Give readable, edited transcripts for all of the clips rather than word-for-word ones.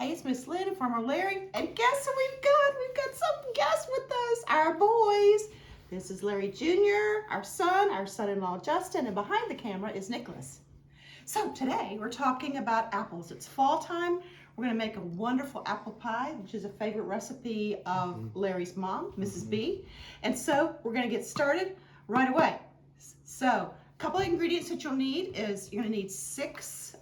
Hey, it's Miss Lynn and Farmer Larry. And guess what we've got? We've got some guests with us, our boys. This is Larry Jr., our son-in-law Justin, and behind the camera is Nicholas. So today we're talking about apples. It's fall time. We're gonna make a wonderful apple pie, which is a favorite recipe of Larry's mom, Mrs. B. And so we're gonna get started right away. So a couple of ingredients that you'll need is you're gonna need 6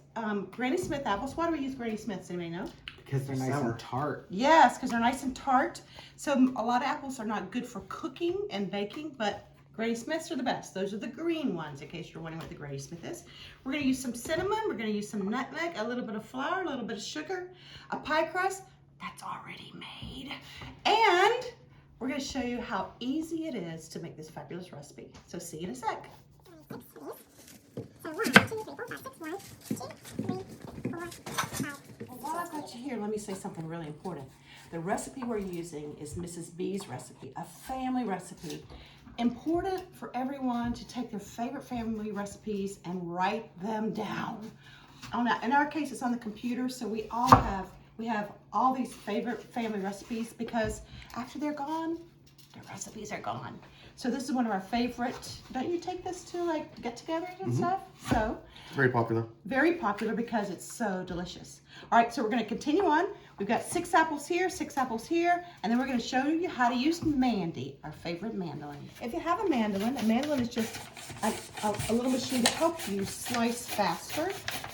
Granny Smith apples. Why do we use Granny Smiths? Anybody know? Because they're nice and tart. Yes, because they're nice and tart. So a lot of apples are not good for cooking and baking, but Granny Smiths are the best. Those are the green ones, in case you're wondering what the Granny Smith is. We're going to use some cinnamon. We're going to use some nutmeg, a little bit of flour, a little bit of sugar, a pie crust that's already made. And we're going to show you how easy it is to make this fabulous recipe. So see you in a sec. While I've got you here, let me say something really important. The recipe we're using is Mrs. B's recipe, a family recipe. Important for everyone to take their favorite family recipes and write them down. In our case, it's on the computer, so we have all these favorite family recipes because after they're gone, the recipes are gone. So this is one of our favorite. Don't you take this to like get-togethers and stuff? So very popular. Very popular because it's so delicious. All right, so we're going to continue on. We've got 6 apples here, 6 apples here, and then we're going to show you how to use Mandy, our favorite mandolin. If you have a mandolin is just a little machine to help you slice faster.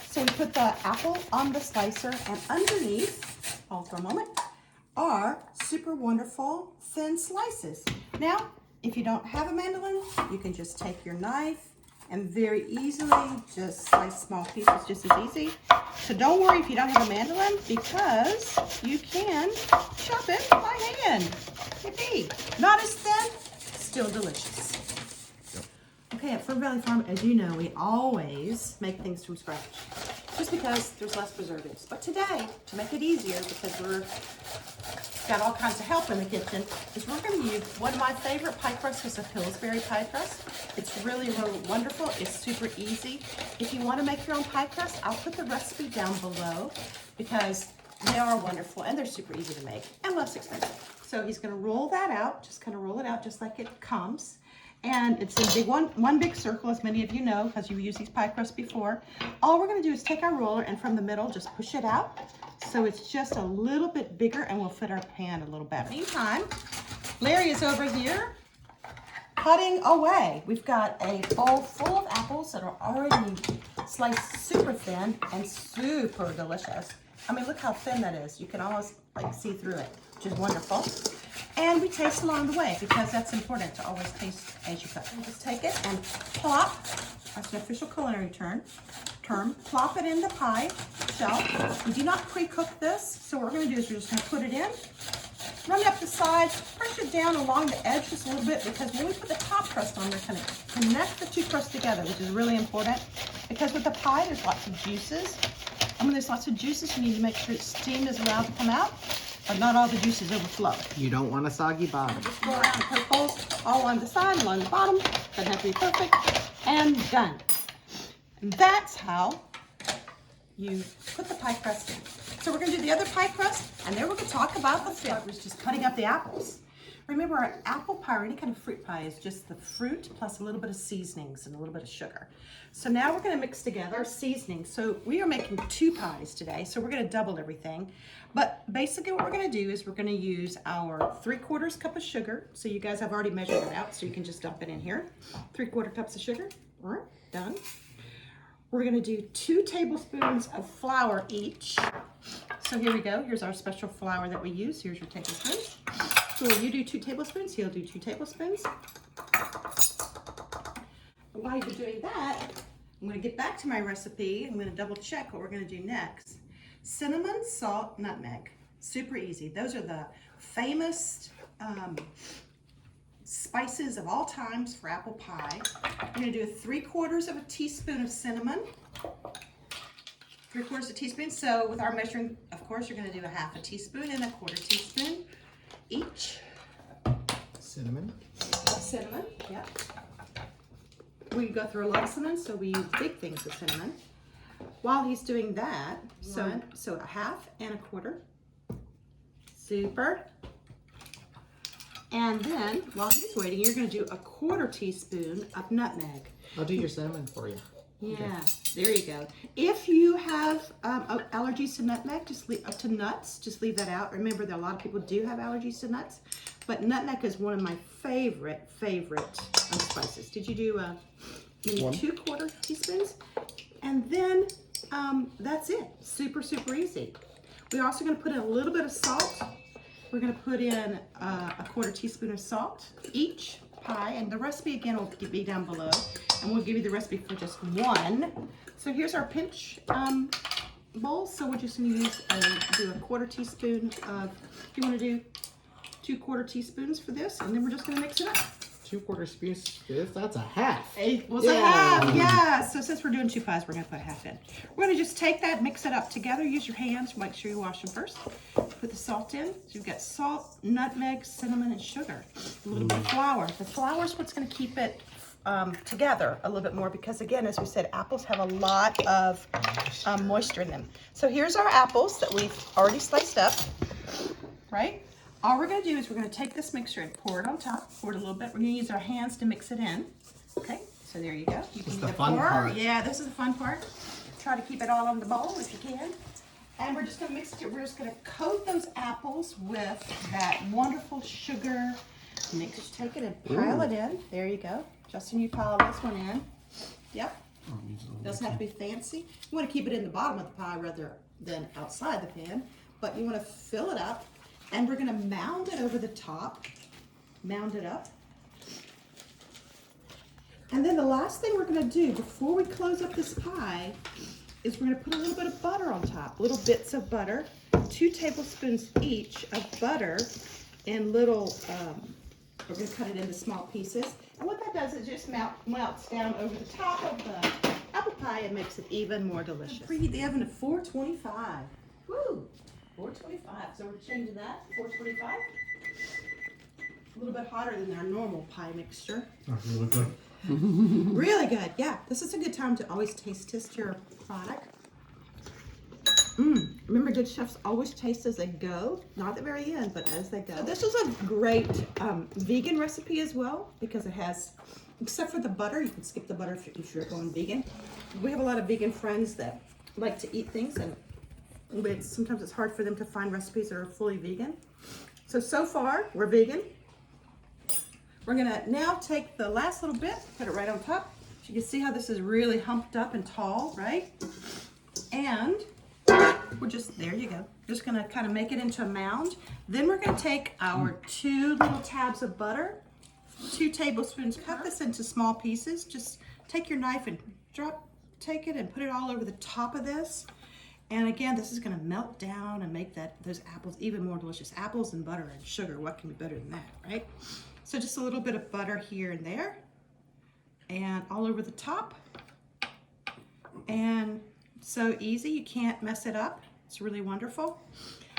So we put the apple on the slicer, and underneath, hold for a moment, are super wonderful thin slices. Now, if you don't have a mandolin, you can just take your knife and very easily just slice small pieces just as easy. So don't worry if you don't have a mandolin because you can chop it by hand. Yippee! Not as thin, still delicious. Okay, at Fern Valley Farm, as you know, we always make things from scratch just because there's less preservatives. But today, to make it easier, because we've got all kinds of help in the kitchen, is we're going to use one of my favorite pie crusts, is a Pillsbury pie crust. It's really, really wonderful. It's super easy. If you want to make your own pie crust, I'll put the recipe down below because they are wonderful and they're super easy to make and less expensive. So he's going to roll that out, just kind of roll it out just like it comes. And it's a big one big circle, as many of you know, because you've used these pie crusts before. All we're going to do is take our roller and from the middle, just push it out. So it's just a little bit bigger and will fit our pan a little better. Meantime, Larry is over here cutting away. We've got a bowl full of apples that are already sliced super thin and super delicious. I mean, look how thin that is. You can almost like see through it, which is wonderful. And we taste along the way because that's important to always taste as you cut. And just take it and plop, that's an official culinary term, plop it in the pie shell. We do not pre-cook this, so what we're going to do is we're just going to put it in, run it up the sides, push it down along the edge just a little bit because when we put the top crust on, we're going to connect the 2 crusts together, which is really important because with the pie, there's lots of juices. And when there's lots of juices, you need to make sure steam is allowed to come out, but not all the juices overflow. You don't want a soggy bottom. Just go around and poke holes all along the side, along the bottom. Doesn't have to be perfect. And done. And that's how you put the pie crust in. So we're going to do the other pie crust, and then we're going to talk about the fifth, which is just cutting up the apples. Remember, our apple pie or any kind of fruit pie is just the fruit plus a little bit of seasonings and a little bit of sugar. So now we're going to mix together our seasonings. So we are making 2 pies today, so we're going to double everything. But basically what we're going to do is we're going to use our 3/4 cup of sugar. So you guys have already measured it out, so you can just dump it in here. 3/4 cups of sugar. All right, done. We're going to do 2 tablespoons of flour each. So here we go. Here's our special flour that we use. Here's your tablespoons. So you do 2 tablespoons, he'll do 2 tablespoons. While you're doing that, I'm going to get back to my recipe. I'm going to double check what we're going to do next. Cinnamon, salt, nutmeg. Super easy. Those are the famous spices of all times for apple pie. I'm going to do 3/4 teaspoon of cinnamon. 3/4 teaspoon. So with our measuring, of course, you're going to do a 1/2 teaspoon and a 1/4 teaspoon each. Cinnamon. Cinnamon, yeah. We go through a lot of cinnamon, so we use big things of cinnamon. while he's doing that, so a half and a quarter. Super. And then, while he's waiting, you're going to do a 1/4 teaspoon of nutmeg. I'll do your cinnamon for you. Yeah, Okay. there you go. If you have allergies to nutmeg, just leave to nuts. Just leave that out. Remember that a lot of people do have allergies to nuts, but nutmeg is one of my favorite spices. Did you do maybe 2/4 teaspoons? And then that's it. Super easy. We're also going to put in a little bit of salt. We're going to put in a 1/4 teaspoon of salt each pie, and the recipe again will be down below, and we'll give you the recipe for just one. So here's our pinch bowl. So we're just going to use do a 1/4 teaspoon of. You want to do 2/4 teaspoons for this, and then we're just going to mix it up. 2/4 spoons. That's a half. It was a half, yeah. So since we're doing 2 pies, we're going to put half in. We're going to just take that, mix it up together. Use your hands. Make sure you wash them first. Put the salt in. So you've got salt, nutmeg, cinnamon, and sugar. A little bit of flour. The flour is what's going to keep it together a little bit more because, again, as we said, apples have a lot of moisture in them. So here's our apples that we've already sliced up, right? All we're going to do is we're going to take this mixture and pour it on top. Pour it a little bit. We're going to use our hands to mix it in. Okay, so there you go. You This is can the fun part. Yeah, this is the fun part. Try to keep it all on the bowl if you can. And we're just going to mix it. We're just going to coat those apples with that wonderful sugar mix. Just take it and pile it in. There you go. Justin, you pile this one in. Yep. Doesn't have to be fancy. You want to keep it in the bottom of the pie rather than outside the pan, but you want to fill it up. And we're going to mound it over the top, mound it up. And then the last thing we're going to do before we close up this pie is we're going to put a little bit of butter on top, little bits of butter, 2 tablespoons each of butter in little, we're going to cut it into small pieces. And what that does is just melts down over the top of the apple pie and makes it even more delicious. Preheat the oven to 425. Woo! 425. So we're changing that to 425. A little bit hotter than our normal pie mixture. That's really good. Really good. Yeah, this is a good time to always test your product. Remember, good chefs always taste as they go, not at the very end, but as they go. So this is a great vegan recipe as well because it has, except for the butter, you can skip the butter if you're going vegan. We have a lot of vegan friends that like to eat things, and sometimes it's hard for them to find recipes that are fully vegan. So far, we're vegan. We're gonna now take the last little bit, put it right on top. You can see how this is really humped up and tall, right? And we're just, there you go. Just gonna kind of make it into a mound. Then we're gonna take our 2 little tabs of butter, 2 tablespoons, cut this into small pieces. Just take your knife and take it and put it all over the top of this. And again, this is gonna melt down and make those apples even more delicious. Apples and butter and sugar, what can be better than that, right? So just a little bit of butter here and there, and all over the top. And so easy, you can't mess it up. It's really wonderful.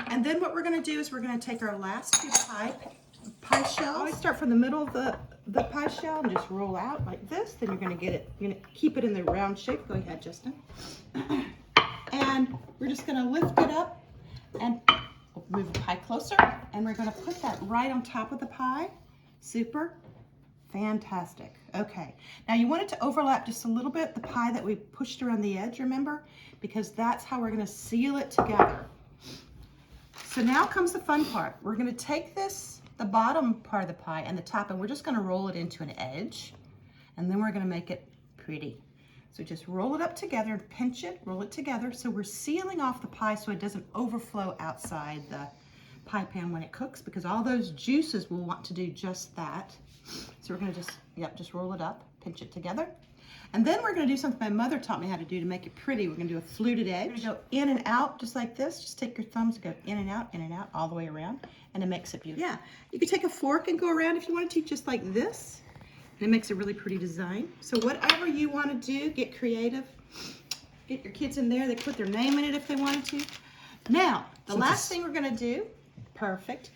And then what we're gonna do is we're gonna take our last 2 pie shells. Always start from the middle of the pie shell and just roll out like this. Then you're gonna keep it in the round shape. Go ahead, Justin. And we're just gonna lift it up and move the pie closer. And we're gonna put that right on top of the pie. Super. Fantastic. Okay. Now you want it to overlap just a little bit, the pie that we pushed around the edge, remember? Because that's how we're going to seal it together. So now comes the fun part. We're going to take the bottom part of the pie and the top, and we're just going to roll it into an edge. And then we're going to make it pretty. So just roll it up together and pinch it, roll it together. So we're sealing off the pie so it doesn't overflow outside the pie pan when it cooks, because all those juices will want to do just that. So we're gonna just roll it up, pinch it together. And then we're gonna do something my mother taught me how to do to make it pretty. We're gonna do a fluted edge. We're gonna go in and out just like this. Just take your thumbs and go in and out, all the way around, and it makes it beautiful. Yeah, you could take a fork and go around if you wanted to, just like this. And it makes a really pretty design. So whatever you wanna do, get creative. Get your kids in there, they put their name in it if they wanted to. Now, the last thing we're gonna do, perfect,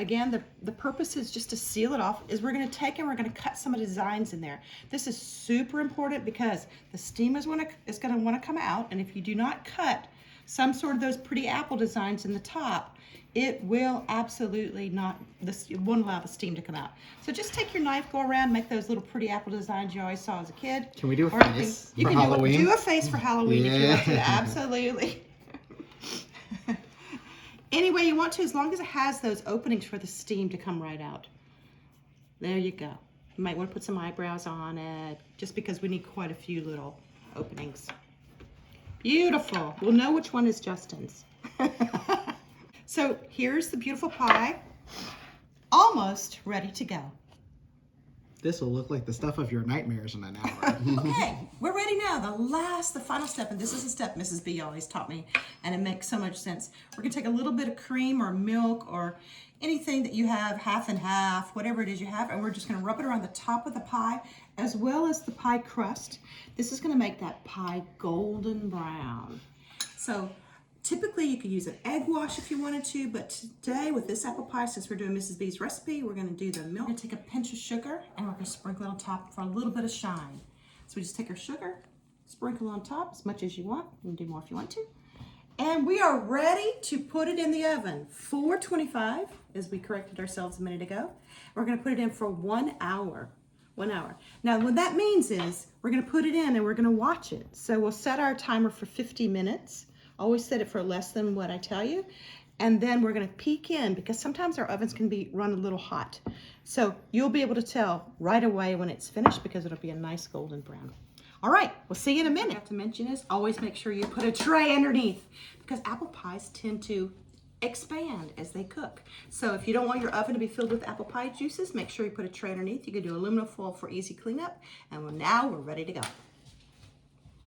Again, the purpose is just to seal it off, is we're gonna take and we're gonna cut some of the designs in there. This is super important because the steam is gonna wanna come out, and if you do not cut some sort of those pretty apple designs in the top, it will absolutely not, it won't allow the steam to come out. So just take your knife, go around, make those little pretty apple designs you always saw as a kid. Can we do a Or face you for can Halloween? do a face for Halloween if you want to, Yeah. absolutely. Any way you want to, as long as it has those openings for the steam to come right out. There you go. You might want to put some eyebrows on it, just because we need quite a few little openings. Beautiful. We'll know which one is Justin's. So here's the beautiful pie, almost ready to go. This will look like the stuff of your nightmares in an hour. Okay, we're ready now. The final step, and this is a step Mrs. B always taught me, and it makes so much sense. We're gonna take a little bit of cream or milk or anything that you have, half and half, whatever it is you have, and we're just gonna rub it around the top of the pie as well as the pie crust. This is gonna make that pie golden brown. So typically you could use an egg wash if you wanted to, but today with this apple pie, since we're doing Mrs. B's recipe, we're gonna do the milk. We're gonna take a pinch of sugar and we're gonna sprinkle it on top for a little bit of shine. So we just take our sugar, sprinkle on top as much as you want. You can do more if you want to. And we are ready to put it in the oven. 425, as we corrected ourselves a minute ago. We're gonna put it in for 1 hour. 1 hour. Now what that means is we're gonna put it in and we're gonna watch it. So we'll set our timer for 50 minutes. Always set it for less than what I tell you. And then we're gonna peek in, because sometimes our ovens can run a little hot. So you'll be able to tell right away when it's finished, because it'll be a nice golden brown. All right, we'll see you in a minute. I have to mention is always make sure you put a tray underneath, because apple pies tend to expand as they cook. So if you don't want your oven to be filled with apple pie juices, make sure you put a tray underneath. You can do aluminum foil for easy cleanup. And now we're ready to go.